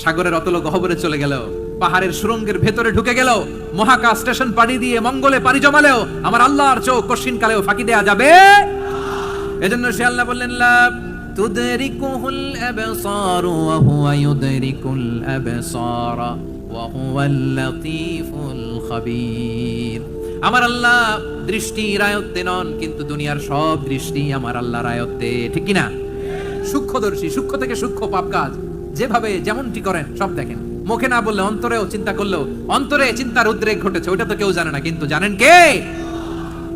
সাগরের অতল গহ্বরে চলে গেল, পাহাড়ের সুরঙ্গের ভেতরে ঢুকে গেল, মহাকাশ স্টেশন পাড়ি দিয়ে মঙ্গলে পাড়ি জমালেও আমার আল্লাহর চোখ কশিন কালেও ফাঁকি দেয়া যাবে। এজন্য সে আল্লাহ বললেন, লা তুদরিকুহুল আবসার ওয়া হুয়া ইউদরিকুল আবসার ওয়া হুয়াল লাতীফুল খাবীর। আমার আল্লাহ দৃষ্টির আয়ত্তে নন, কিন্তু দুনিয়ার সব দৃষ্টি আমার আল্লাহর আয়ত্তে, ঠিক কি না? সূক্ষ্মদর্শী, সূক্ষ্ম থেকে সূক্ষ্ম পাপ কাজ যেভাবে যেমনটি করেন সব দেখেন। মুখে না বললে অন্তরেও চিন্তা করলেও অন্তরে চিন্তার উদ্রেক ঘটেছে, ওটা তো কেউ জানে না, কিন্তু জানেন কে?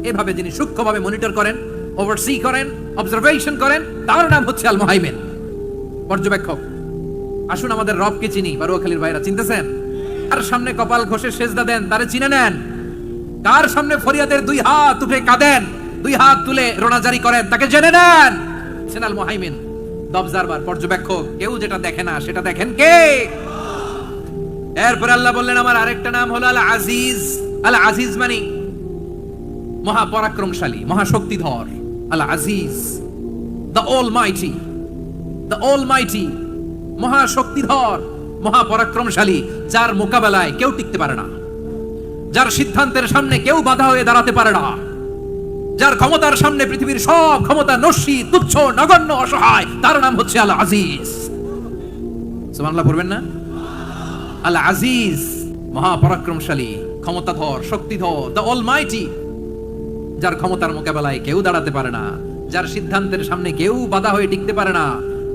এভাবে যিনি সূক্ষ্মভাবে মনিটর করেন, ওভারসি করেন, অবজারভেশন করেন, তার নাম হচ্ছে আল মুহাইমিন, পর্যবেক্ষক। আসুন আমাদের রবকে চিনি। বারুয়াখালীর ভাইরা চিনতেছেন? তার সামনে কপাল ঘষে সেজদা দেন, তারে চিনে নেন। কার সামনে ফরিয়াদের দুই হাত উঠে কাঁদেন, দুই হাত তুলে রোনাজারি করেন, তাকে জেনে নেন। আল মুহাইমিন, অবজারভার, পর্যবেক্ষক। কেউ যেটা দেখে না সেটা দেখেন কে? এরপর আল্লাহ বললেন আমার আরেকটা নাম হলো আল আজিজ। আল আজিজ মানে মহাপরাক্রমশালী, মহাশক্তিধর। আল আজিজ, দ্য অলমাইটি, দ্য অলমাইটি, মহাশক্তিধর, মহাপরাক্রমশালী, যার মোকাবেলায় কেউ টিকতে পারে না, যার সিদ্ধান্তের সামনে কেউ বাধা হয়ে দাঁড়াতে পারে না, যার ক্ষমতার সামনে পৃথিবীর সব ক্ষমতা নস্যি, তুচ্ছ, নগণ্য, অসহায়, তার নাম হচ্ছে আল আজিজ। সুবহানাল্লাহ পড়বেন না? আল আজিজ, মহাপরাক্রমশালী, ক্ষমতাধর, শক্তিধর, দ্য অলমাইটি, যার ক্ষমতার মোকাবেলায় কেউ দাঁড়াতে পারে না, যার সিদ্ধান্তের সামনে কেউ বাধা হয়ে টিকতে পারে না,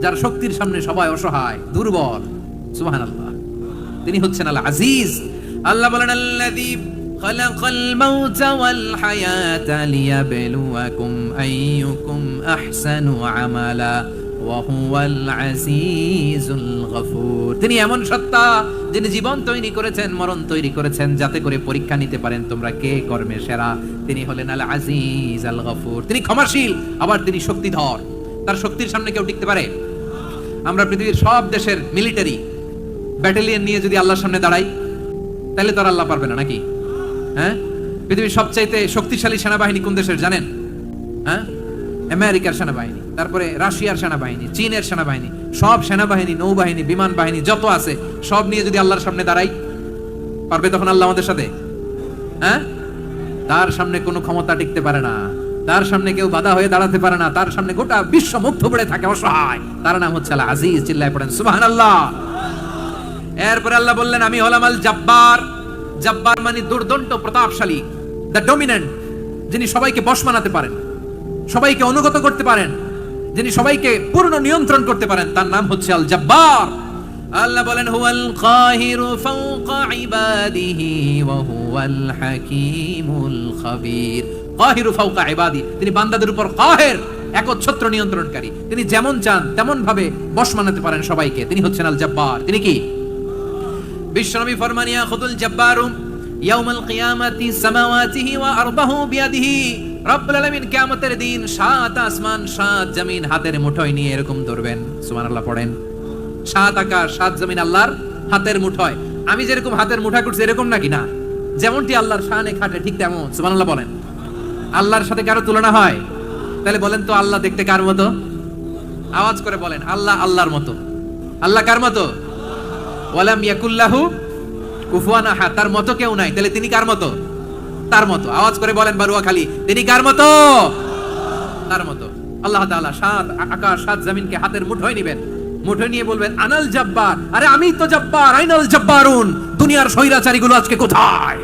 যার শক্তির সামনে সবাই অসহায়, দুর্বল। সুবহানাল্লাহ, তিনি হচ্ছেন আল আজিজ। আল্লাহ বলেন আল্লাযী খালাকাল মাউতা ওয়াল হায়াতা লিয়াবলুয়াকুম আইয়ুকুম আহসানু আমালা ওয়া হুয়াল আজিজুল গফুর। তিনি এমন সত্তা যিনি জীবন তৈরি করেছেন, মরণ তৈরি করেছেন, যাতে করে পরীক্ষা নিতে পারেন তোমরা কে কর্মে সেরা। তিনি হলেন আল আজিজ আল গফুর। তিনি ক্ষমাশীল, আবার তিনি শক্তিধর। তার শক্তির সামনে কেউ টিকতে পারে? আমরা পৃথিবীর সব দেশের মিলিটারি ব্যাটালিয়ন নিয়ে যদি আল্লাহর সামনে দাঁড়াই, তাহলে তো আর আল্লাহ পারবে না, নাকি? হ্যাঁ, পৃথিবীর সবচাইতে শক্তিশালী সেনাবাহিনী কোন দেশের জানেন? হ্যাঁ, আমেরিকার সেনাবাহিনী, তারপরে রাশিয়ার সেনাবাহিনী, চীনের সেনাবাহিনী, সব সেনাবাহিনী, নৌবাহিনী, বিমান বাহিনী যত আছে সব নিয়ে যদি আল্লাহর সামনে দাঁড়াই, পারবে তখন আল্লাহ আমাদের সাথে? হ্যাঁ, তার সামনে কোনো ক্ষমতা টিকতে পারে না, তার সামনে কেউ বাধা হয়ে দাঁড়াতে পারে না, তার সামনে গোটা বিশ্ব মুগ্ধ পড়ে থাকে, অসহায়। তার নাম হচ্ছে আল আজিজ। চিল্লায় পড়েন সুবহানাল্লাহ। এরপর আল্লাহ বললেন আমি হলাম আল জব্বার। জব্বার মানে দুর্দন্ত, প্রতাপশালী, দ্য ডমিনেন্ট, যিনি সবাইকে বশ বানাতে পারেন, সবাইকে অনুগত করতে পারেন, যিনি সবাইকে পূর্ণ নিয়ন্ত্রণ করতে পারেন, তার নাম হচ্ছে আল জব্বার। আল্লাহ বলেন হুয়াল কাহিরু ফাওকা ইবাদিহি ওয়া হুয়াল হাকীমুল খাবীর। কাহিরু ফাওকা ইবাদি, তিনি বান্দাদের উপর কাহের, একচ্ছত্র নিয়ন্ত্রণকারী। তিনি যেমন চান তেমন ভাবে বশ বানাতে পারেন সবাইকে। তিনি হচ্ছেন আল জব্বার। তিনি কি? বিশ্বনবী ফরমান ইয়াখুদুল জব্বারু ইয়াউমাল কিয়ামাতি সামাওয়াতিহি ওয়া আরদাহু বিয়াদিহি। রব্বুল আলামিন কিয়ামতের দিন সাত আসমান, সাত জমিন হাতের মুঠোয় নিয়ে এরকম ধরবেন। সুবহানাল্লাহ পড়েন। সাত আকাশ, সাত জমিন আল্লাহর হাতের মুঠোয়। আমি যেরকম হাতের মুঠা করছি এরকম নাকি? না, যেমনটি আল্লাহর শানে খাটে ঠিক তেমন। সুবহানাল্লাহ বলেন। আল্লাহর সাথে কারো তুলনা হয়? তাহলে বলেন তো আল্লাহ দেখতে কার মতো? আওয়াজ করে বলেন, আল্লাহ আল্লাহর মতো। আল্লাহ কার মতো? ওয়ালাম ইয়াকুল্লাহু কুফুয়ান আহাদ, তার মতো কেউ নাই। তাহলে তিনি কার মতো? তার মতো। আওয়াজ করে বলেন বারুয়াখালী, তিনি কার মতো? তার মতো। আল্লাহ তাআলা সাত আকাশ, সাত জমিনকে হাতের মুঠোয় নেবেন, মুঠোয় নিয়ে বলবেন আনাল জব্বার। আরে আমি তো জব্বার, আইনাল জব্বারুন। দুনিয়ার স্বৈরাচারীগুলো আজকে কোথায়?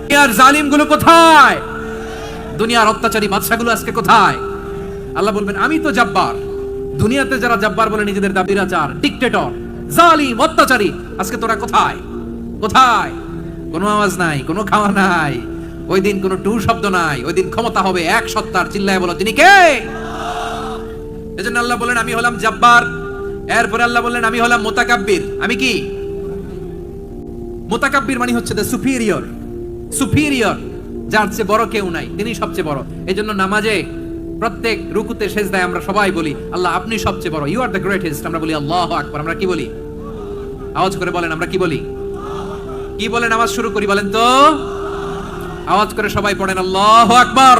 দুনিয়ার জালিমগুলো কোথায়? দুনিয়ার অত্যাচারী বাদশাগুলো আজকে কোথায়? আল্লাহ বলবেন আমি তো জব্বার। দুনিয়াতে যারা জব্বার বলে নিজেদের দাবিরাচার, ডিক্টেটর, জালিম, অত্যাচারী, আজকে তোরা কোথায়? কোথায়? কোনো আওয়াজ নাই, কোনো খাওয়া নাই, ওই দিন কোনো টু শব্দ নাই। ওই দিন ক্ষমতা হবে এক সত্তার। চিল্লায় বলো তিনি কে? এজন্য আল্লাহ বলেন আমি হলাম জব্বার। এরপর আল্লাহ বললেন আমি হলাম মুতাকাব্বির। আমি কি? মুতাকাব্বির মানে হচ্ছে দ্য সুপিরিয়র। সুপিরিয়র, যার চেয়ে বড় কেউ নাই, তিনি সবচেয়ে বড়। এজন্য নামাজে প্রত্যেক রুকুতে সেজদায় আমরা সবাই বলি আল্লাহ আপনি সবচেয়ে বড়, ইউ আর দ্য গ্রেটেস্ট। আমরা বলি আল্লাহু আকবার। আমরা কি বলি? আওয়াজ করে বলেন, আমরা কি বলি? কি বলেন? আওয়াজ শুরু করি, বলেন তো। আওয়াজ করে সবাই পড়েন আল্লাহু আকবার।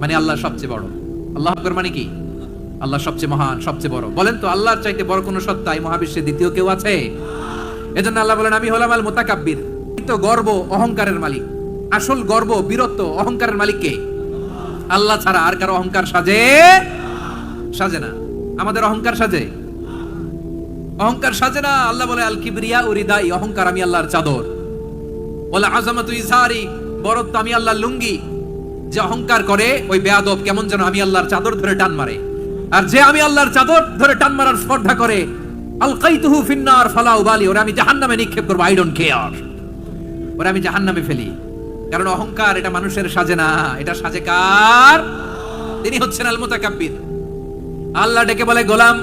মানে আল্লাহ সবচেয়ে বড়। আল্লাহু আকবার মানে কি? আল্লাহ সবচেয়ে মহান, সবচেয়ে বড়। বলেন তো আল্লাহর চাইতে বড় কোন সত্তা এই মহাবিশ্বে দ্বিতীয় কেউ আছে? এজন্য আল্লাহ বলেন আমি হলাম আল মুতাকাব্বির। তো গর্ব অহংকারের মালিক, আসল গর্ব বীরত্ব অহংকারের মালিক কে? আল্লাহ ছাড়া আর কারো অহংকার সাজে না। আমাদের অহংকার সাজে? অহংকার সাজে না। আল্লাহ বলে আল কিবরিয়া উরিদাই, অহংকার আমি আল্লাহর চাদর। বলে আযামাতু ইজারি, বড়ত্ব আমি আল্লাহর লুঙ্গি। যে অহংকার করে ওই বেয়াদব কেমন যেন আমি আল্লাহর চাদর ধরে টান মারে, আর যে আমি আল্লাহর চাদর ধরে টান মারার স্পর্ধা করে আলকাইতুহু ফিন্নার ফালা উবালি, ওরে আমি জাহান্নামে নিক্ষেপ করব, আই ডোন্ট কেয়ার, ওরে আমি জাহান্নামে ফেলি। কারণ অহংকার এটা মানুষের সাজে না, এটা সাজে কার? তিনি হচ্ছেন আল মুতাকাব্বির। আল্লাহ ডেকে বলে গোলাম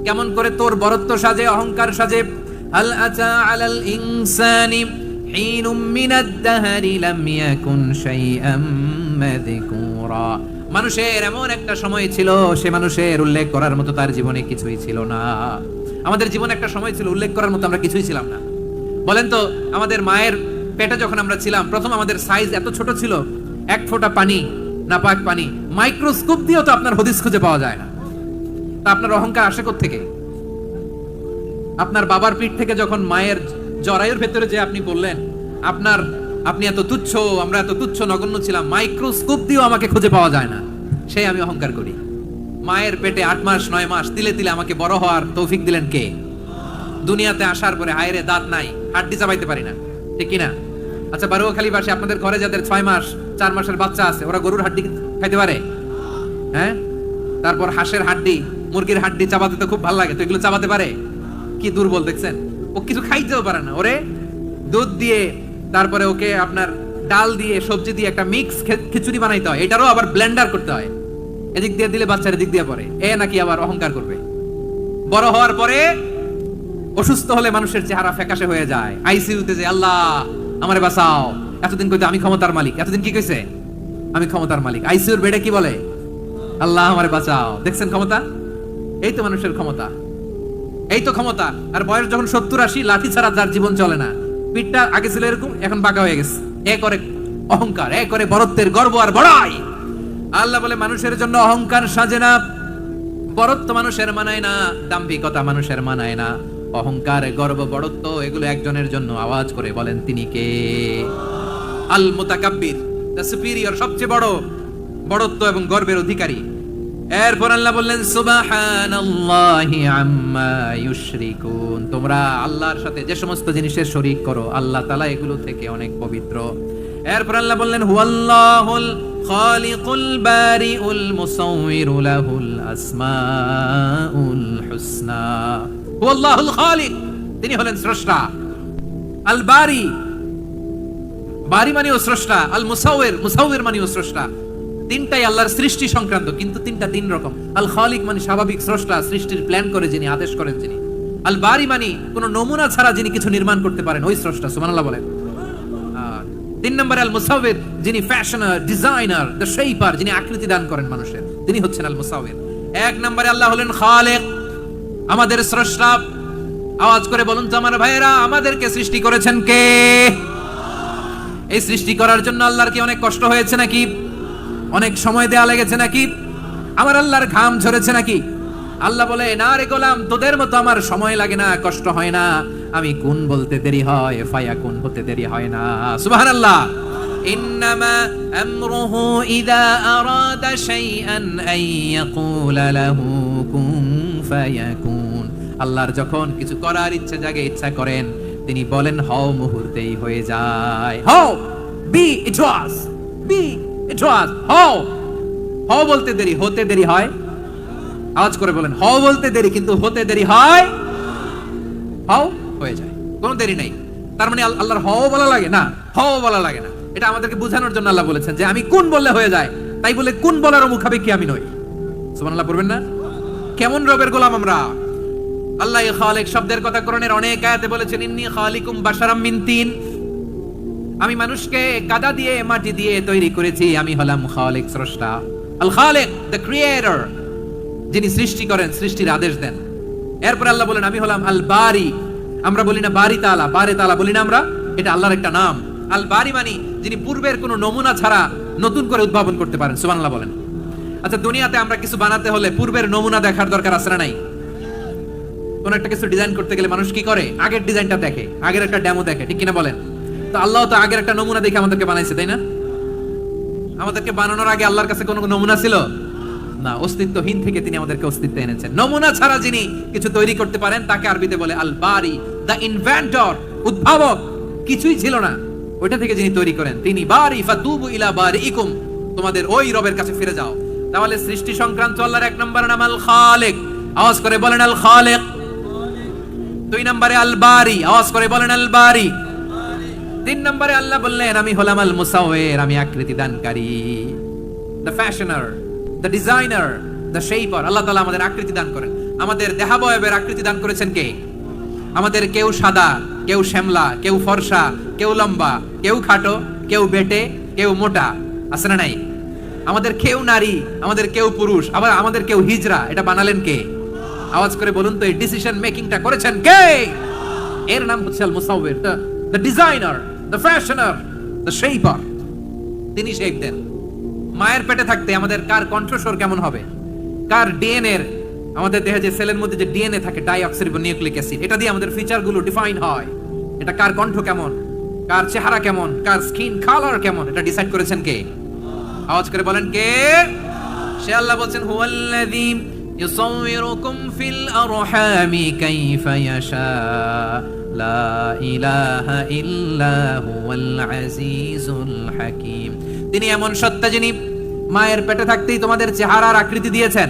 কেমন করে তোর বরত্ব সাজে, অহংকার সাজে? হাল আতা আলাল ইনসানি হিনুম মিনাদ দাহরি লাম ইয়াকুন শাইআম মাযকুরা। মানুষের এমন একটা সময় ছিল, সে মানুষের উল্লেখ করার মতো তার জীবনে কিছুই ছিল না। আমাদের জীবনে একটা সময় ছিল উল্লেখ করার মতো আমরা কিছুই ছিলাম না। বলেন তো আমাদের মায়ের পেটে যখন আমরা ছিলাম প্রথম আমাদের সাইজ এত ছোট ছিল, এক ফোঁটা পানি, নাপাক পানি, মাইক্রোস্কোপ দিয়েও তো আপনার হদিস খুঁজে পাওয়া যায় না। তা আপনার অহংকার আসে কোত্থেকে? আপনার বাবার পিঠ থেকে যখন মায়ের জরায়ুর ভেতরে যে আপনি বললেন আপনি এত তুচ্ছ, আমরা এত তুচ্ছ নগণ্য ছিলাম, মাইক্রোস্কোপ দিয়েও আমাকে খুঁজে পাওয়া যায় না, সেই আমি অহংকার করি। মায়ের পেটে 8 মাস 9 মাস তিলে তিলে আমাকে বড় হওয়ার তৌফিক দিলেন কে? দুনিয়াতে আসার পরে হায়রে দাঁত নাই, হাড্ডি চাবাইতে পারি না, ঠিক কিনা? আচ্ছা বারুয়াখালী বাসী আপনাদের ঘরে যাদের 6 মাস 4 মাসের বাচ্চা আছে, ওরা গরুর হাড্ডি খাইতে পারে? হ্যাঁ। তারপর হাঁসের হাড্ডি, মুরগির হাড্ডি চাবাতে তো খুব ভালো লাগে, তো এগুলো চাবাতে পারে? কি দুর্বল দেখছেন, ও কিছু খাইতেও পারে না। ওরে দুধ দিয়ে, তারপরে ওকে আপনার ডাল দিয়ে, সবজি দিয়ে একটা মিক্স খিচুড়ি বানাইতে হয়, এটারও আবার ব্লেন্ডার করতে হয়, এদিক দিয়ে দিলে বাচ্চার এদিক দিয়ে পড়ে। এ নাকি আবার অহংকার করবে? বড় হওয়ার পরে অসুস্থ হলে মানুষের চেহারা ফ্যাকাশে হয়ে যায়, আইসিইউতে যে আল্লাহ আমারে বাঁচাও, এতদিন কইতে আমি ক্ষমতার মালিক, এতদিন কি কইছে আমি ক্ষমতার মালিক, আইসিইউর বেডে কি বলে আল্লাহ আমারে বাঁচাও। দেখছেন ক্ষমতা? এই তো মানুষের ক্ষমতা, এই তো ক্ষমতা। আর বয়স যখন 70-80, লাঠি ছাড়া যার জীবন চলে না, পিঠটা আগে ছিল এরকম, এখন বাঁকা হয়ে গেছে। এ করে অহংকার, এ করে বড়ত্বের গর্ব আর বড়াই। আল্লাহ বলে মানুষের জন্য অহংকার সাজে না, বড়ত্ব মানুষের মানায় না, দাম্ভিকতা মানুষের মানায় না। অহংকার, গর্ব, বড়ত্ব এগুলো একজনের জন্য। আওয়াজ করে বলেন তিনি কে? আল মুতাকাব্বির, দ্য সুপিরিয়র, সবচেয়ে বড় বড়ত্ব এবং গর্বের অধিকারী। এরপর আল্লাহ বললেন সুবহানাল্লাহি আম্মা ইউশরিকুন, তোমরা আল্লাহর সাথে যে সমস্ত জিনিসের শরীক করো আল্লাহ তাআলা এগুলো থেকে অনেক পবিত্র। এরপর আল্লাহ বললেন হুয়াল্লাহুল খালিকুল বারিউল মুসাউবিরু লাহুল আসমাউল হুসনা। হুয়াল্লাহুল খালিক, তিনি হলেন স্রষ্টা। আল বারি, বারি মানেও স্রষ্টা। আল মুসাউবির, মুসাউবির মানেও স্রষ্টা। তিনটাই আল্লাহর সৃষ্টি সংক্রান্ত, কিন্তু তিনটা তিন রকম। আল খালিক মানে স্বাভাবিক স্রষ্টা, সৃষ্টির প্ল্যান করে যিনি, আদেশ করেন যিনি। আল বারি মানে কোন নমুনা ছাড়া যিনি কিছু নির্মাণ করতে পারেন, ওই স্রষ্টা, সুবহানাল্লাহ বলেন। আর 3 নম্বরে আল মুসাউবির, যিনি ফ্যাশনার, ডিজাইনার, দ্য শেপার, যিনি আকৃতি দান করেন মানুষের, তিনি হচ্ছেন আল মুসাউবির। 1 নম্বরে আল্লাহ হলেন খালিক, আমাদের স্রষ্টা। আওয়াজ করে বলুন তো আমার ভাইয়েরা, আমাদেরকে সৃষ্টি করেছেন কে? এই সৃষ্টি করার জন্য আল্লাহর কি অনেক কষ্ট হয়েছে নাকি? অনেক সময় দেয়া লেগেছে নাকি? আমার আল্লাহর ঘাম ঝরেছে নাকি? আল্লাহ বলে না রে গোলাম, তোদের মতো আমার সময় লাগে না, কষ্ট হয় না, আমি কুন বলতে দেরি হয়, ফায়াকুন হতে দেরি হয় না। সুবহানাল্লাহ। ইন্নামা আমরুহু ইযা আরাদা শাইআন আন ইয়াকুলা লাহু কুন ফায়াকুন। আল্লাহর যখন কিছু করার ইচ্ছা জাগে, ইচ্ছা করেন, তিনি বলেন হও, মুহূর্তেই হয়ে যায়। হও, বি ইট ওয়াজ, বি ইট ওয়াজ। হও, হও বলতে দেরি, হতে দেরি হয়। আওয়াজ করে বলেন, হও বলতে দেরি কিন্তু হতে দেরি হয়, হও হয়ে যায়, কোনো দেরি নেই। তার মানে আল্লাহর হও বলা লাগে না, হও বলা লাগে না। এটা আমাদেরকে বোঝানোর জন্য আল্লাহ বলেছেন যে আমি কোন বললে হয়ে যায়, তাই বলে কোন বলার মুখাপেক্ষী আমি নই। সুবহানাল্লাহ পড়বেন না? কেমন রবের গোলাম আমরা। আল্লাহ খালিক শব্দের কথা কোরআনের অনেক আয়াতে বলেছেন, ইন্নী খালিকুম বাশারাম মিন তিন, আমি মানুষকে কাদা দিয়ে মাটি দিয়ে তৈরি করেছি, আমি হলাম খালিক, স্রষ্টা। আল খালিক, দ্য ক্রিয়েটর, যিনি সৃষ্টি করেন, সৃষ্টির আদেশ দেন। এরপর আল্লাহ বলেন আমি হলাম আল বারি। আমরা বলি না বারি তাআলা, বারে তাআলা বলি না আমরা, এটা আল্লাহর একটা নাম। আল বারি মানে যিনি পূর্বের কোনো নমুনা ছাড়া নতুন করে উদ্ভাবন করতে পারেন। সুবহানাল্লাহ বলেন। আচ্ছা, দুনিয়াতে আমরা কিছু বানাতে হলে পূর্বের নমুনা দেখার দরকার আছে না নাই? কোন একটা কিছু ডিজাইন করতে গেলে মানুষ কি করে? আগের ডিজাইনটা দেখে, আগের একটা ডেমো দেখে, ঠিক কিনা বলেন? তো আল্লাহ তো আগের একটা নমুনা দেখে আমাদেরকে বানাইছে, তাই না? আমাদেরকে বানানোর আগে আল্লাহর কাছে কোনো নমুনা ছিল না, অস্তিত্বহীন থেকে তিনি আমাদেরকে অস্তিত্ব এনেছেন। নমুনা ছাড়া যিনি কিছু তৈরি করতে পারেন তাকে আরবিতে বলে আল বারি, দা ইনভেন্টর, উদ্ভাবক। কিছুই ছিল না, ওইটা থেকে যিনি তৈরি করেন তিনি বারি। ফাতুবু ইলা বারিইকুম, তোমাদের ওই রবের কাছে ফিরে যাও। তাহলে সৃষ্টি সংক্রান্ত আল্লাহর এক নম্বর নাম আল খালিক, আওয়াজ করে বলেন আল খালিক। দুই নম্বরে আল বারি, আওয়াজ করে বলেন আল বারি। তিন নম্বরে আল্লাহ বললেন আমি হলাম আল মুসাওয়ির, আমি আকৃতি দানকারী, the fashioner, the designer, the shaper. আল্লাহ তাআলা আমাদের আকৃতি দান করেন। আমাদের দেহাবয়বের আকৃতি দান করেছেন কে? আমাদের কেউ সাদা, কেউ শ্যামলা, কেউ ফর্সা, কেউ লম্বা, কেউ খাটো, কেউ বেটে, কেউ মোটা, আছে না নাই? আমাদের কেউ নারী, আমাদের কেউ পুরুষ, আবার আমাদের কেউ হিজড়া। এটা বানালেন কে? আওয়াজ করে বলুন তো, এই ডিসিশন মেকিংটা করেছেন কে? এর নাম হচ্ছে আল মুসাওয়ির, the designer, the fashioner, the shaper. তিনি শেপ দেন। মায়ের পেটে থাকতে আমাদের কার কণ্ঠস্বর কেমন হবে, কার ডিএনএ, আমাদের দেহে যে সেলের মধ্যে যে ডিএনএ থাকে, ডাইঅক্সিরিবোনিউক্লিক অ্যাসিড, এটা দিয়ে আমাদের ফিচার গুলো ডিফাইন হয়। এটা কার কণ্ঠ কেমন, কার চেহারা কেমন, কার স্কিন কালার কেমন, এটা ডিসাইড করেছেন কে? আওয়াজ করে বলেন কে? সে আল্লাহ বলছেন হুয়াল্লাযী ইউসাউয়িরুকুম ফিল আরহামি কাইফা ইয়াশা লা ইলাহা ইল্লা হুয়াল আজিজুল হাকীম। তিনি এমন সত্তা যিনি মায়ের পেটে থাকতেই তোমাদের চেহারার আকৃতি দিয়েছেন,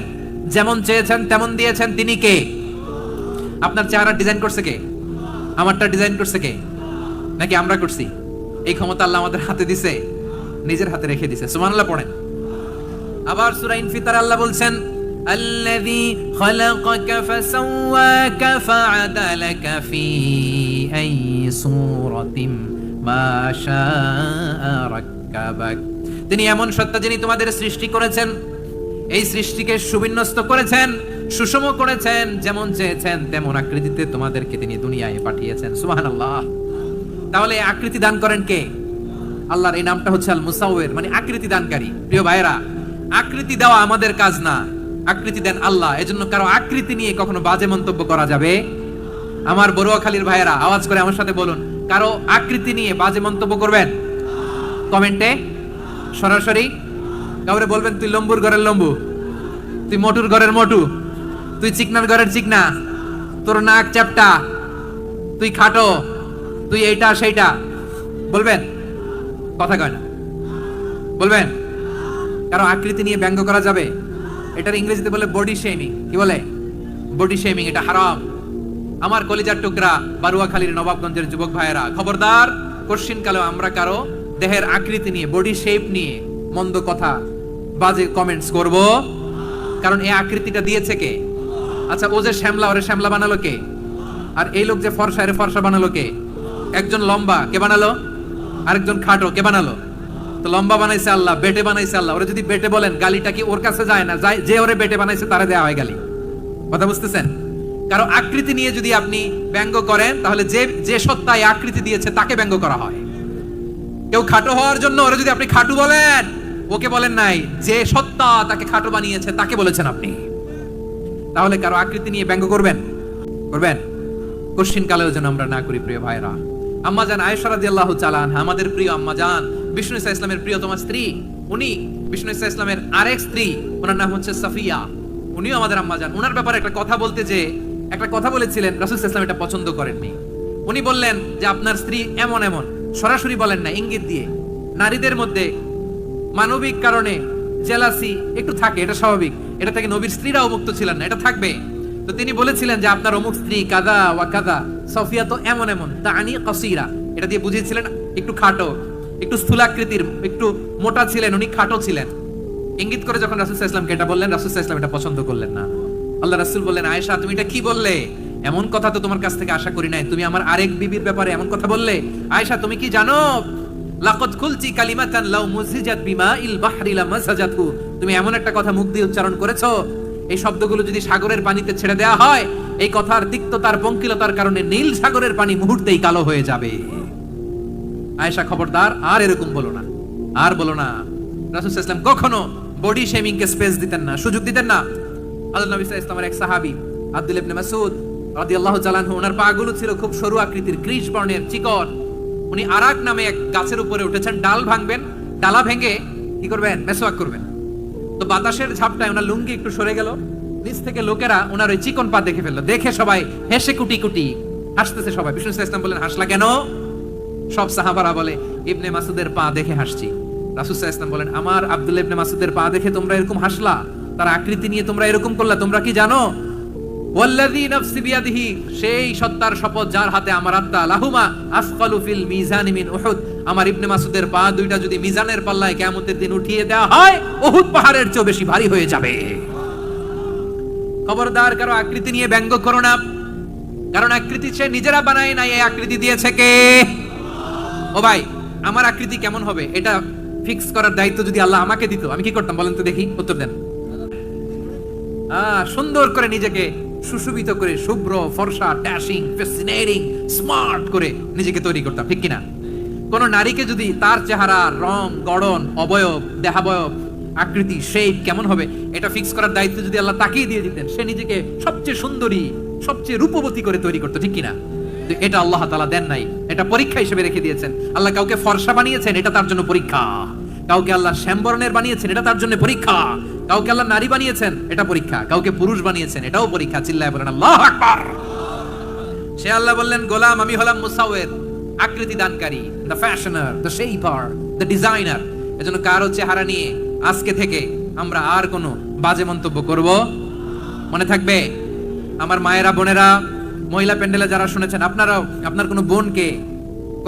যেমন চেয়েছেন তেমন দিয়েছেন। তিনি কে? আপনার চেহারা ডিজাইন করছে কে? আমারটা ডিজাইন করছে কে? নাকি আমরা করছি? এই ক্ষমতা আল্লাহ আমাদের হাতে দিছে, নিজের হাতে রেখে দিছে। সুবহানাল্লাহ পড়েন। আবার সূরা ইনফিতার আল্লাহ বলছেন আল্লাযী খালাকাকা ফাসাওয়াকা ফাআদালাকা ফি আই সূরাতিন মা শাআ রাক্কাবাক। তিনি এমন সত্তা যিনি তোমাদের সৃষ্টি করেছেন, এই সৃষ্টিকে সুবিন্যস্ত করেছেন, সুষম করেছেন, যেমন চেয়েছেন তেমন আকৃতিতে তোমাদেরকে তিনি দুনিয়ায় পাঠিয়েছেন। সুবহানাল্লাহ। তাহলে আকৃতি দান করেন কে? আল্লাহর এই নামটা হচ্ছে আল মুসাওয়ির, মানে আকৃতি দানকারী। প্রিয় ভাইরা, আকৃতি দেওয়া আমাদের কাজ না, আকৃতি দেন আল্লাহ। এজন্য কারো আকৃতি নিয়ে কখনো বাজে মন্তব্য করা যাবে? আমার বড়ুয়াখালীর ভাইয়েরা আওয়াজ করে আমার সাথে বলুন, কারো আকৃতি নিয়ে বাজে মন্তব্য করবেন? কমেন্টে সরাসরি কাউরে বলবেন তুই লম্বুর ঘরের লম্বু, তুই মোটুর ঘরের মোটু, তুই চিকনার ঘরের চিকনা, তোর নাক চ্যাপটা, তুই খাটো, তুই এইটা সেইটা বলবেন? কথা কয় না, বলবেন? কারো আকৃতি নিয়ে ব্যঙ্গ করা যাবে? এটার ইংরেজিতে বলে বডি শেমিং। কি বলে? Body shaming. এটা হারাম। আমার কলিজার টুকরা বারুয়াখালীর নবাবগঞ্জের যুবক ভাইয়েরা, খবরদার, কোশ্চিনকালেও আমরা কারো দেহের আকৃতি নিয়ে, বডি শেপ নিয়ে মন্দ কথা, বাজে কমেন্টস করব? কারণ এই আকৃতিটা দিয়েছে কে? আচ্ছা, ও যে শ্যামলা, ওরে শ্যামলা বানালো কে? আর এই লোক যে ফর্সা, এর ফর্সা বানালো কে? একজন লম্বা, কে বানালো? আরেকজন খাটো, কে বানালো? তো লম্বা বানাইছে আল্লাহ, বেটে বানাইছে আল্লাহ। ওরে যদি বেটে বলেন, গালিটা কি ওর কাছে যায় না? যায়। যে ওরে বেটে বানাইছে তারে দেয়া হয় গালি। কথা বুঝতেছেন? কারো আকৃতি নিয়ে যদি আপনি ব্যঙ্গ করেন, তাহলে যে যে সত্তা এই আকৃতি দিয়েছে তাকে ব্যঙ্গ করা হয়। কেউ খাটো হওয়ার জন্য ওরে যদি আপনি খাটু বলেন, ওকে বলেন নাই, যে সত্তা তাকে খাটো বানিয়েছে তাকে বলেছেন আপনি। তাহলে কারো আকৃতি নিয়ে ব্যঙ্গ করবেন? করবেন? কোশ্চিন কালেও যেন আমরা না করি। প্রিয় ভাইরা, আম্মাজান আয়েশা রাদিয়াল্লাহু তাআলা আনহা, আমাদের প্রিয় আম্মাজান, বিষ্ণু ইসা ইসলামের প্রিয়তমা স্ত্রী, উনি বিষ্ণু ইসা ইসলামের আরেক স্ত্রী, ওনার নাম হচ্ছে সাফিয়া, উনিও আমাদের আম্মাজান। ওনার ব্যাপারে একটা কথা বলতে যে একটা কথা বলেছিলেন, রাসূল সাল্লাল্লাহু আলাইহি ওয়াসাল্লাম এটা পছন্দ করেননি। উনি বললেন যে আপনার স্ত্রী এমন এমন, সরাসরি বলেন না, ইঙ্গিত দিয়ে। নারীদের মধ্যে মানবিক কারণে জেলাসি একটু থাকে, এটা স্বাভাবিক। এটা থেকে নবীর স্ত্রীরাও মুক্ত ছিলেন না, এটা থাকবে। তো তিনি বলেছিলেন যে আপনার অমুক স্ত্রী কাদা ওয়া কাদা, সফিয়া তো এমন এমন, তাআনি কাসীরা, এটা দিয়ে বুঝিয়েছিলেন একটু খাটো, একটু স্থূলাকৃতির, একটু মোটা ছিলেন, উনি খাটো ছিলেন। ইঙ্গিত করে যখন রাসূল সাল্লাল্লাহু আলাইহি ওয়াসাল্লামকে এটা বললেন, রাসূল সাল্লাল্লাহু আলাইহি ওয়াসাল্লাম এটা পছন্দ করলেন না। আল্লাহ রাসূল বললেন, আয়েশা তুমি এটা কি বললে? এমন কথা তো তোমার কাছ থেকে আশা করি নাই। তুমি আমার আরেক বিবির ব্যাপারে এমন কথা বললে? আয়েশা তুমি কি জানো, লাকাদ কুলতি কালিমাতান লাউ মুযিজাত বিমাইল বাহরি লামাযাজাতহু, তুমি এমন একটা কথা মুখ দিয়ে উচ্চারণ করেছো, এই শব্দগুলো যদি সাগরের পানিতে ছেড়ে দেওয়া হয়, এই কথার তিক্ততার, পঙ্কিলতার কারণে নীল সাগরের পানি মুহূর্তেই কালো হয়ে যাবে। আয়েশা খবরদার, আর এরকম বলো না, আর বলো না। রাসূল সাল্লাল্লাহু আলাইহি ওয়াসাল্লাম কখনো বডি শেমিং কে স্পেস দিতেন না, সুযোগ দিতেন না। আল্লাহ নবী সাল্লাল্লাহু আলাইহি ওয়াসাল্লামের এক সাহাবী আব্দুল্লাহ ইবনে মাসউদ রাদিয়াল্লাহু তাআলা আনহু, ওনার পাগুলো ছিল খুব সরু আকৃতির, গ্রিস বর্ণের, চিকন। উনি আরাক নামে এক গাছের উপরে উঠেছেন, ডাল ভাঙবেন, ডালা ভেঙে কি করবেন, মেসওয়াক করবেন। তো বাতাসের ঝাপটায় ওনার লুঙ্গি একটু সরে গেল, নিচ থেকে লোকেরা ওনার ওই চিকন পা দেখে ফেললো, দেখে সবাই হেসে কুটি কুটি হাসতেছে সবাই। বিষ্ণু সাল্লাল্লাহু আলাইহি ওয়াসাল্লাম বললেন, হাসলা কেন? সব সাহাবারা বলে, ইবনে মাসুদের পা দেখে হাসছি। রাসূল সাল্লাল্লাহু আলাইহি ওয়াসাল্লাম বলেন, আমার আব্দুল্লাহ ইবনে মাসুদের পা দেখে তোমরা এরকম হাসলা, তার আকৃতি নিয়ে তোমরা এরকম করলা, তোমরা কি জানো? ওয়াল্লাযী নাফসি বিয়াদিহি, সেই সত্তার শপথ যার হাতে আমার আত্মা, লাহুমা আসকালু ফিল মিজানি মিন উহুদ, আমার ইবনে মাসুদের পা দুইটা যদি মিজানের পাল্লায় কিয়ামতের দিন উঠিয়ে দেওয়া হয়, উহুদ পাহাড়ের চেয়ে বেশি ভারী হয়ে যাবে। খবরদার কারো আকৃতি নিয়ে ব্যঙ্গ করো না, কারণ আকৃতি সে নিজেরা বানায় না, এই আকৃতি দিয়েছে কে? ও ভাই, আমার আকৃতি কেমন হবে এটা ফিক্স করার দায়িত্ব যদি আল্লাহ আমাকে দিত, আমি কি করতাম বলেন তো দেখি, উত্তর দেন। সুন্দর করে নিজেকে সুশোভিত করে, শুভ্র, ফর্সা, ড্যাশিং, ফ্যাসিনেটিং, স্মার্ট করে নিজেকে তৈরি করতাম, ঠিক কিনা? কোন নারীকে যদি তার চেহারা, রং, গড়ন, অবয়ব, দেহাবয়ব, আকৃতি, শেপ কেমন হবে এটা ফিক্স করার দায়িত্ব যদি আল্লাহ তাকেই দিয়ে দিতেন, সে নিজেকে সবচেয়ে সুন্দরী, সবচেয়ে রূপবতী করে তৈরি করতো, ঠিক কিনা? এটা আল্লাহ তাআলা দেন নাই, এটা পরীক্ষা হিসেবে রেখে দিয়েছেন। আল্লাহ কাউকে ফর্সা বানিয়েছেন, এটা তার জন্য পরীক্ষা। কাউকে আল্লাহ শ্যামবর্ণের বানিয়েছেন, এটা তার জন্য পরীক্ষা। কাউকে আল্লাহ নারী বানিয়েছেন, এটা পরীক্ষা। কাউকে পুরুষ বানিয়েছেন, এটাও পরীক্ষা। চিল্লায় বলেন আল্লাহু আকবার। সে আল্লাহ বললেন, গোলাম আমি হলাম মুসাওয়ির, আকৃতি দানকারী, the fashioner, the shaper, the designer. এজন্য কারো চেহারা নিয়ে আজকে থেকে আমরা আর কোনো বাজে মন্তব্য করব মনে থাকবে। আমার মায়েরা, বোনেরা, মহিলা প্যান্ডেলে যারা শুনেছেন, আপনারাও আপনার কোনো বোনকে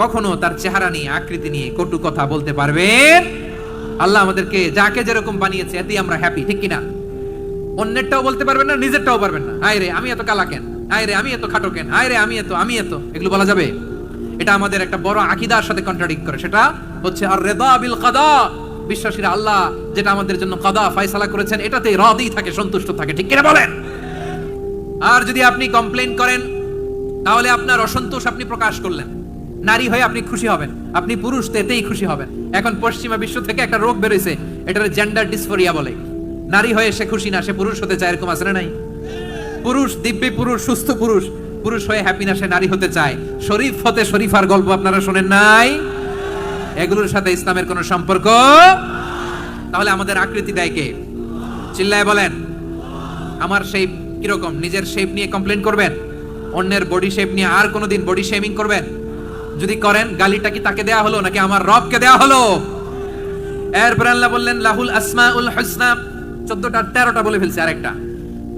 কখনো তার চেহারা নিয়ে, আকৃতি নিয়ে কটু কথা বলতে পারবেন? আল্লাহ আমাদেরকে যাকে যেরকম বানিয়েছে এতেই আমরা হ্যাপি, ঠিক কিনা? অন্যেরটাও বলতে পারবেন না, নিজেরটাও পারবেন না। আয় রে আমি এত কালা কেন, আয় রে আমি এত খাটো কেন, আয় রে আমি এত, এগুলো বলা যাবে? এটা আমাদের একটা বড় আকীদার সাথে কন্ট্রাডিক্ট করে। সেটা হচ্ছে আর রিদা বিল কাদা। বিশ্বাসীরা আল্লাহ যেটা আমাদের জন্য কাদা ফয়সালা করেছেন এটাতেই রাদি থাকে, সন্তুষ্ট থাকে, ঠিক কিনা বলেন? আর যদি আপনি কমপ্লেইন করেন তাহলে আপনার অসন্তোষ আপনি প্রকাশ করলেন। নারী হয়ে আপনি খুশি হবেন, আপনি পুরুষ তো এতেই খুশি হবেন। এখন পশ্চিমা বিশ্ব থেকে একটা রোগ বেরোইছে, এটার জেন্ডার ডিসফোরিয়া বলে। নারী হয়ে সে খুশি না, সে পুরুষ হতে চায়, এরকম আছে না নাই? পুরুষ, দিব্যি পুরুষ, সুস্থ পুরুষ, পুরুষ হয়ে হ্যাপি না, সে নারী হতে চায়। শরীফ হতে শরীফার গল্প আপনারা শোনেন নাই? এগুলোর সাথে ইসলামের কোনো সম্পর্ক? তাহলে আমাদের আকৃতি দেয় কে? চিল্লায় বলেন। আমার শেপ কিরকম, নিজের শেপ নিয়ে কমপ্লেন করবেন? অন্যের বডি শেপ নিয়ে আর কোনোদিন বডি শেমিং করবেন? যদি করেন, গালিটা কি তাকে দেয়া হলো নাকি আমার রবকে দেয়া হলো? এরপর আল্লাহ বললেন লাহুল আসমাউল হুসনা, 14টা 13টা বলে ফেলছে আরেকটা।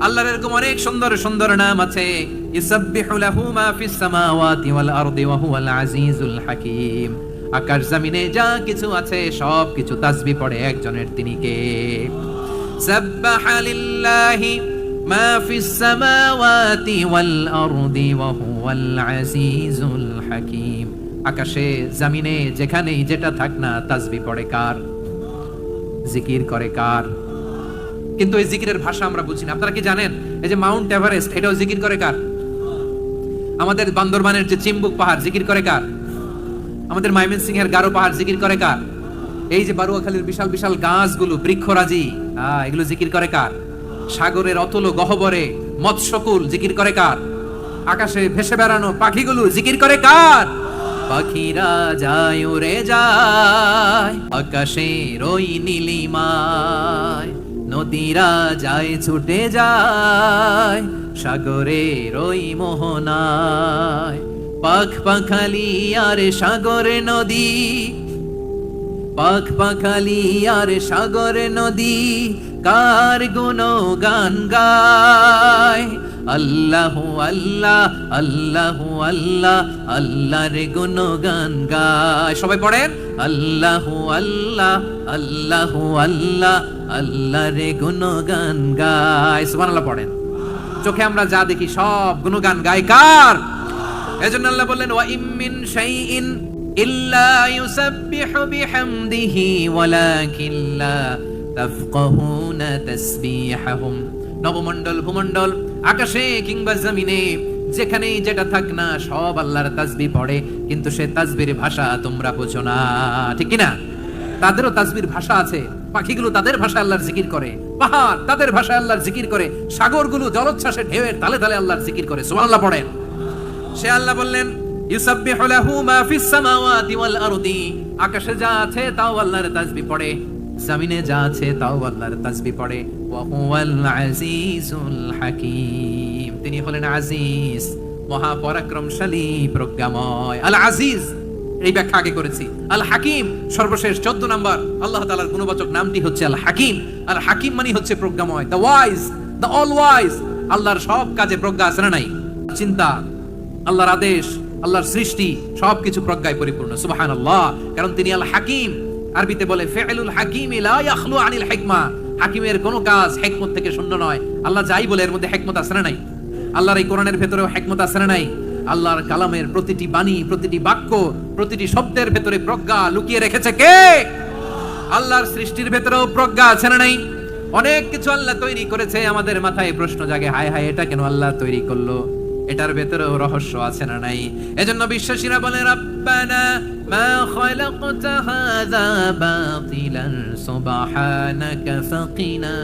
আল্লাহর এরকম অনেক সুন্দর সুন্দর নাম আছে। ইসাববিহু লাহু মা ফিস সামাওয়াতি ওয়াল আরদি ওয়া হুয়াল আজিজুল হাকীম। আকাশ জমিনে যা কিছু আছে সব কিছু তাসবিহ পড়ে একজনের, তিনি কে? সাব্বাহা লিল্লাহি মা ফিস সামাওয়াতি ওয়াল আরদি ওয়া হুয়াল আজিজুল হাকীম। আকাশে জমিনে যেখানেই যেটা থাক না, তাসবিহ পড়ে কার? জিকির করে কার? কিন্তু এই জিকিরের ভাষা আমরা বুঝি না। আপনারা কি জানেন এই যে মাউন্ট এভারেস্ট, এটাও জিকির করে কার? আমাদের বান্দরবানের যে চিম্বুক পাহাড়, জিকির করে কার? আমাদের ময়মনসিংহের গারো পাহাড়, জিকির করে কার? এই যে বারুয়াখালীর বিশাল বিশাল গাছগুলো, বৃক্ষরাজি, এগুলো জিকির করে কার? সাগরের অতল গহ্বরে মৎস্যকুল, জিকির করে কার? আকাশে ভেসে বেড়ানো পাখিগুলো, জিকির করে কার? পাখিরা যায় উড়ে যায় আকাশের ওই নীলিমায়, নদীরা যায় ছুটে যায় সাগরের ওই মোহনায়। পাখ পাখালি আর সাগর নদী, পাখ পাখালি আর সাগর নদী কার গুণগান গায়। আল্লাহু আল্লাহ আল্লাহু আল্লাহ, আল্লাহর গুণগান গায়। সবাই পড়েন আল্লাহু আল্লাহ আল্লাহু আল্লাহ, আল্লাহর গুণগান গায়। সুবহানাল্লাহ পড়েন। চোখে আমরা যা দেখি সব গুণগান গায় কার? এজন্য আল্লাহ বললেন ওয়া ইম মিন শাইইন ইল্লা ইউসাব্বিহু বিহামদিহি ওয়ালাকিন লা তাফকাহুনা তাসবিহাহুম। নবমণ্ডল, ভূমণ্ডল, আকাশে কিংবা জমিনে যেখানে যেটা থাক না সব আল্লাহর তাসবিহ পড়ে, কিন্তু সে তাসবিহর ভাষা তোমরা বোঝো না, ঠিক কি না? তাদেরও তাসবির ভাষা আছে। পাখিগুলো তাদের ভাষায় আল্লাহর জিকির করে, পাহাড় তাদের ভাষায় আল্লাহর জিকির করে, সাগরগুলো জলোচ্ছ্বাসে ঢেউয়ের তালে তালে আল্লাহর জিকির করে। সুবহানাল্লাহ পড়েন। সে আল্লাহ বললেন ইউসাব্বিহু লাহু মা ফিস সামাওয়াতি ওয়াল আরদি, আকাশে যা আছে তাও আল্লাহর তাসবিহ পড়ে, জমিনে যা আছে তাও আল্লাহর তাসবিহ পড়ে। ওয়া হুয়াল আজিজুল হাকীম, তিনি হলেন আজিজ, মহাপরাক্রমশালী, প্রজ্ঞাময়। আল আজিজ এই ব্যাখ্যা আগে করেছি। আল হাকিম সর্বশেষ 14 নম্বর আল্লাহ তাআলার গুণবাচক নামটি হচ্ছে আল হাকিম। আল হাকিম মানে হচ্ছে প্রজ্ঞাময়, the wise, the all wise. আল্লাহর সব কাজে প্রজ্ঞা আছে না নাই? চিন্তা, আল্লাহর আদেশ, আল্লাহর সৃষ্টি সবকিছু প্রজ্ঞায় পরিপূর্ণ। সুবহানাল্লাহ, কারণ তিনি আল হাকিম। আরবিতে বলে ফিআলুল হাকিম লা ইয়াখলু আনিল হিকমা, হাকিমের কোনো কাজ হিকমত থেকে শূন্য নয়। আল্লাহ যাই বলে এর মধ্যে হিকমত আছে না নাই? আল্লাহর এই কোরআনের ভেতরেও হিকমত আছে না নাই? আল্লাহর কালামের প্রতিটি বাণী, প্রতিটি বাক্য, প্রতিটি শব্দের ভেতরে প্রজ্ঞা লুকিয়ে রেখেছে কে? আল্লাহর সৃষ্টির ভেতরেও প্রজ্ঞা আছে না নাই? অনেক কিছু আল্লাহ তৈরি করেছে, আমাদের মাথায় প্রশ্ন জাগে, হায় হায় এটা কেন আল্লাহ তৈরি করলো? এটার ভেতরেও রহস্য আছে না নাই? এজন্য বিশ্বাসীরা বলে রব্বানা মা খালাকতা হাযা বাতিলান সুবহানাকা ফাকিনা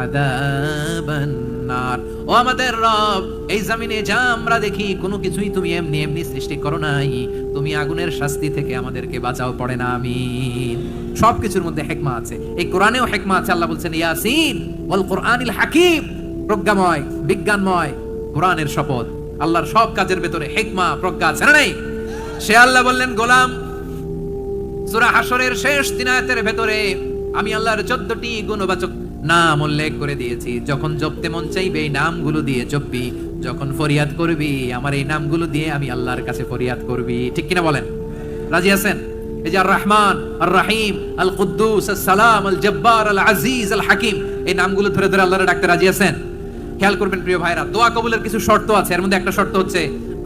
আযাবান নার। ও আমাদের রব, এই জমিনে যা আমরা দেখি কোনো কিছুই তুমি এমনি এমনি সৃষ্টি করো নাই, তুমি আগুনের শাস্তি থেকে আমাদেরকে বাঁচাও, পড়ে না আমিন। সবকিছুর মধ্যে হিকমা আছে, এই কোরআনেও হিকমা আছে। আল্লাহ বলছেন ইয়াসিন ওয়াল কোরআনিল হাকিম, প্রজ্ঞাময়, বিজ্ঞানময় কোরআনের শপথ। আল্লাহর সব কাজের ভেতরে হিকমা, প্রজ্ঞা আছে না নাই? সে আল্লাহ বললেন গোলাম, সূরা হাশরের শেষ 3 আয়াতের ভেতরে আমি আল্লাহর 14টি গুণবাচক নাম উল্লেখ করে দিয়েছি। যখন জপতে মন চাইবে এই নামগুলো দিয়ে জপবি, যখন ফরিয়াদ করবি আমার এই নামগুলো দিয়ে আমি আল্লাহর কাছে ফরিয়াদ করবি। ঠিক কিনা বলেন? রাজি আছেন? এই যে আর রহমান, আর রহিম, আল কুদ্দুস, আস সালাম, আল জব্বার, আল আজিজ, আল হাকিম, এই নামগুলো ধরে ধরে আল্লাহর ডাকতে রাজি আছেন? খেয়াল করবেন প্রিয় ভাইরা, দোয়া কবুলের কিছু শর্ত আছে। এর মধ্যে একটা শর্ত হচ্ছে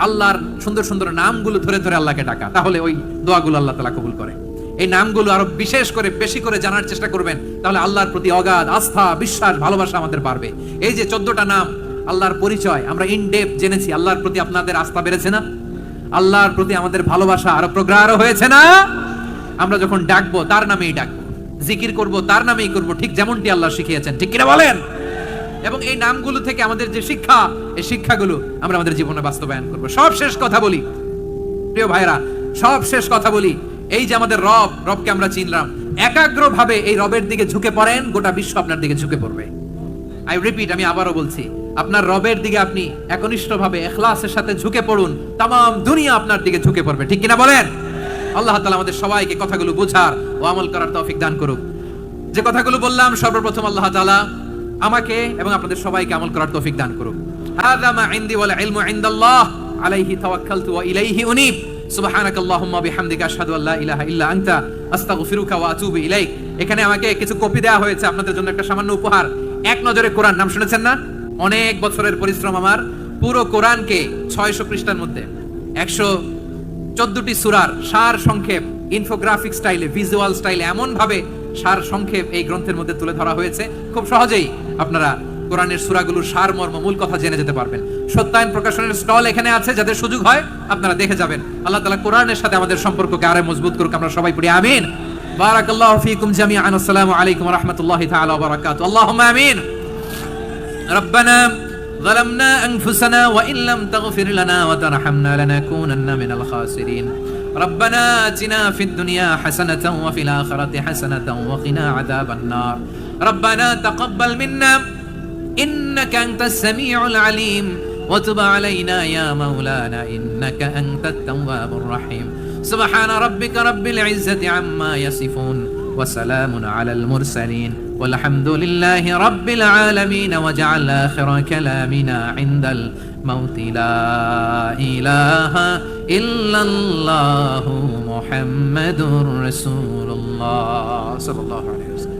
আল্লাহর সুন্দর সুন্দর নামগুলো ধরে ধরে আল্লাহকে ডাকা, তাহলে ওই দোয়াগুলো আল্লাহ তাআলা কবুল করে। এই নামগুলো আরো বিশেষ করে বেশি করে জানার চেষ্টা করবেন, তাহলে আল্লাহর প্রতি অগাধ আস্থা, বিশ্বাস, ভালোবাসা আমাদের বাড়বে। এই যে 14টা নাম আল্লাহর পরিচয় আমরা ইন ডেপথ জেনেছি, আল্লাহর প্রতি আপনাদের আস্থা বেড়েছে না? আল্লাহর প্রতি আমাদের ভালোবাসা আরো প্রগাঢ় হয়েছে না? আমরা যখন ডাকবো তার নামেই ডাকবো, জিকির করব তার নামেই করব, ঠিক যেমনটি আল্লাহ শিখিয়েছেন। ঠিক কিনা বলেন? এবং এই নামগুলো থেকে আমাদের যে শিক্ষা, এই শিক্ষাগুলো আমরা আমাদের জীবনে বাস্তবায়ন করব। সব শেষ কথা বলি প্রিয় ভাইরা, সব শেষ কথা বলি, এই যে আমাদের রবকে আমরা চিনলাম, একাগ্রভাবে এই রবের দিকে ঝুঁকে পড়েন, গোটা বিশ্ব আপনার দিকে ঝুঁকে পড়বে। আই রিপিট, আমি আবারও বলছি, আপনার রবের দিকে আপনি একনিষ্ঠভাবে ইখলাসের সাথে ঝুঁকে পড়ুন, তামাম দুনিয়া আপনার দিকে ঝুঁকে পড়বে। ঠিক কিনা বলেন? আল্লাহ তাআলা আমাদের সবাইকে কথাগুলো বোঝার ও আমল করার তৌফিক দান করুক। যে কথাগুলো বললাম সর্বপ্রথম আল্লাহ তাআলা আমাকে এবং আপনাদের সবাইকে আমল করার তৌফিক দান করুক। হাযা মা ইনদি ওয়াল ইলমু ইনদাল্লাহ আলাইহি তাওয়াক্কালতু ওয়া ইলাইহি উনীব। সুবহানাকাল্লাহুম্মা বিহামদিকা আশহাদু আল্লা ইলাহা ইল্লা আনতা আস্তাগফিরুকা ওয়া আতুবু ইলাইক। এখানে আমাকে কিছু কপি দেওয়া হয়েছে আপনাদের জন্য, একটা সামান্য উপহার। এক নজরে কোরআন, নাম শুনেছেন না? অনেক বছরের পরিশ্রম আমার, পুরো কোরআনকে 600 পৃষ্ঠার মধ্যে 114টি সূরার সার সংক্ষেপ, ইনফোগ্রাফিক স্টাইলে, ভিজুয়াল স্টাইলে এমন ভাবে সার সংক্ষেপ এই গ্রন্থের মধ্যে তুলে ধরা হয়েছে, খুব সহজেই আপনারা কোরআনের সূরাগুলোর সারমর্ম, মূল কথা জেনে যেতে পারবেন। সত্যায়ন প্রকাশনের স্টল এখানে আছে, যাদের সুযোগ হয় আপনারা দেখে যাবেন। আল্লাহ তাআলা কোরআনের সাথে আমাদের সম্পর্ককে আরো মজবুত করুক, আমরা সবাই পড়ি আমিন। বারাকাল্লাহু ফীকুম জামিআন। আসসালামু আলাইকুম ওয়া রাহমাতুল্লাহি তাআলা ওয়া বারাকাতুহু। আল্লাহুম্মা আমিন। রব্বানা ظلمنا أنفسنا وإن لم تغفر لنا وترحمنا لنكونن من الخاسرين. ربنا آتنا في الدنيا حسنة وفي الآخرة حسنة وقنا عذاب النار. ربنا تقبل منا إنك أنت السميع العليم وتب علينا يا مولانا إنك أنت التواب الرحيم. سبحان ربك رب العزة عما يصفون وسلام على المرسلين والحمد لله رب العالمين. وجعل آخر كلامنا عند الموت لا إله إلا الله محمد رسول الله صلى الله عليه وسلم.